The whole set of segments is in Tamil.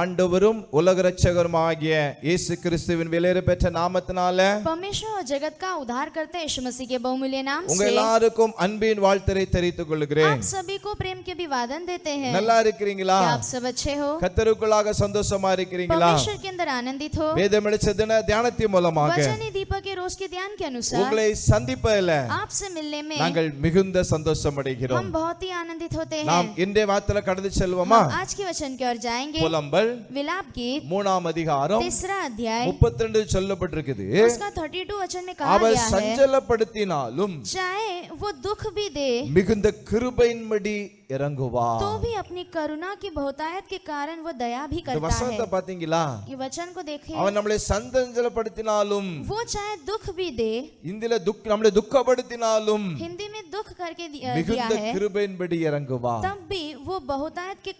ஆண்டவரும் உலக இரட்சகருமாகிய இயேசு கிறிஸ்துவின் விலையேற பெற்ற நாமத்தினால परमेश्वर और जगत का उद्धार करते यीशु मसीह के बहुमूल्य नाम உங்க से எல்லாருக்கும் அன்பின் வாழ்த்தை தெரிவித்துக் கொள்கிறேன். आप सभी को प्रेम के अभिवादन देते हैं। நல்லா இருக்கிறீங்களா? क्या आप सब अच्छे हो? கர்த்தருக்குள்ளாக சந்தோஷமா இருக்கிறீங்களா? परमेश्वर के अंदर आनंदित हो? வேதம் வெளிச்ச தின தியானத்தின் மூலமாக वचनी दीपक के रोज के ध्यान के अनुसार உங்களை சந்திப்பதில் आपसे मिलने में நாங்கள் மிகுந்த சந்தோஷம் அடைகிறோம். हम बहुत ही आनंदित होते हैं। நாம் இன்றைய வார்த்தையில கடந்து செல்வோமா? आज के वचन की ओर जाएंगे। புலம்பல் विलाप गीत 3ஆம் அதிகாரம் 3 अध्याय 32 சொல்லப்பட்டிருக்குது. उसका 32 वचन में कहा அவர் गया है, சஞ்சலப்படுத்தினாலும் चाहे वो दुख भी दे மிகுந்த கிருபையின்படி இறங்குவார். तो भी अपनी करुणा की बहुतायत के कारण वो दया भी இந்த करता வசனத்தை है। பாத்தீங்களா? ये वचन को देखिए, அவன் நம்மளை சஞ்சலப்படுத்தினாலும் वो चाहे दुख भी दे, இந்தில நம்மளை துக்கப்படுத்தினாலும் हिंदी में दुख करके दिया மிகுந்த है, கிருபையின்படி இறங்குவார். तब भी वो बहुतायत के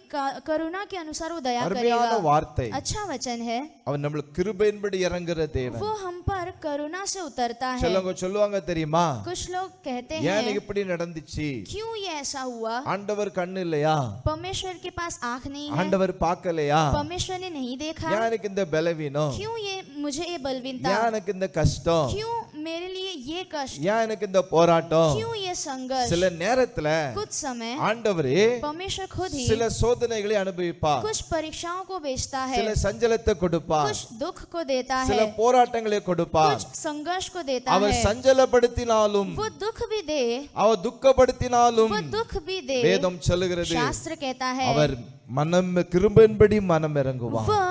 करुणा के अनुसार वो दया அருமையான करेगा। வார்த்தை. अच्छा वचन है, அவன் நம்மள கிருபையின்படி இறங்குற தேவன். वो हम पर करुणा से उतरता है। சொல்லுவாங்க தெரியுமா? कुछ लोग कहते ஏன் हैं, இப்படி நடந்துச்சு? क्यों ये ऐसा हुआ? ஆண்டவர் கண்ணு இல்லையா? परमेश्वर के पास आँख नहीं है, ஆண்டவர் பார்க்கலையா? परमेश्वर ने नहीं देखा? ஏன் எனக்கு இந்த பலவீனம்? क्यों ये मुझे ये बलवीनता? ஏன் எனக்கு இந்த கஷ்டம்? क्यों मेरे लिए ये कष्ट? ஏன் எனக்கு இந்த போராட்டம்? क्यों ये संघर्ष? சில நேரத்துல कुछ समय ஆண்டவரே परमेश्वर खुद ही சில சோதனைகளை அனுபவிப்பார். कुछ परीक्षाओं को भेजता है, சில சஞ்சலத்தை கொடுப்பார். कुछ दुख को देता சில है, போராட்டங்களை கொடுப்பார். कुछ संघर्ष को देता அவர் है। சஞ்சலப்படுத்தினாலும் वो दुख भी दे, அவர் துக்கப்படுத்தினாலும் वो दुख भी दे, வேதம் சொல்லுகிறது शास्त्र कहता है அவர் மனம் கிருபையின்படி மனம் இறங்குவார். वह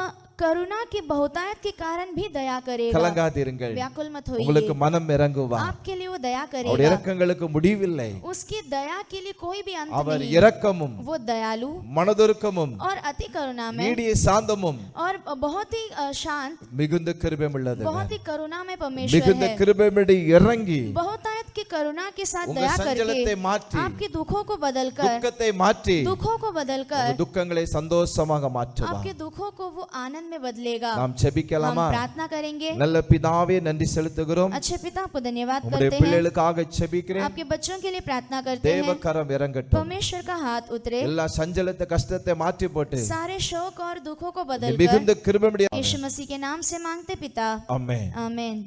करुणा की बहुतायत के कारण भी दया करेगा। கலங்காதீர்கள், व्याकुल मत உங்களுக்கு होइए, மனம் இறங்குவார். आपके लिए वो दया அவருடைய करेगा। இரக்கங்களுக்கு முடிவில்லை. उसकी दया के लिए कोई भी अंत அவர் नहीं। இரக்கமும் वो दयालु மனதுருக்கமும் और अति करुणा में நீடிய சாந்தமும் और बहुत ही शांत, மிகுந்த கிருபை உள்ளது. बहुत ही करुणा में परमेश्वर மிகுந்த है। கிருபையின்படி இறங்கி बहुतायत की करुणा के साथ உங்க दया சஞ்சலத்தை करके மாற்றி आपके दुखों को बदलकर, துக்கத்தை மாற்றி दुखों को बदलकर உங்க துக்கங்களை சந்தோஷமாக மாற்றுவார். आपके दुखों को वो आनंद में बदलेगा। நாம் செபிக்கலாமா? हम प्रार्थना करेंगे। நல்ல பிதாவே நன்றி செலுத்துகிறோம். अच्छे पिता आपको धन्यवाद உம்முடைய करते हैं, பிள்ளைகளுக்காக செபிக்கிறேன். आपके बच्चों के लिए प्रार्थना करते தேவ हैं, கரம் இறங்கட்டும். परमेश्वर का हाथ उतरे, எல்லா சஞ்சலத்தை கஷ்டத்தை மாற்றி போட்டு सारे शोक और दुखों को बदलकर மிகுந்த கிருபையின்படி यीशु मसीह के नाम से मांगते पिता, ஆமென். आमीन।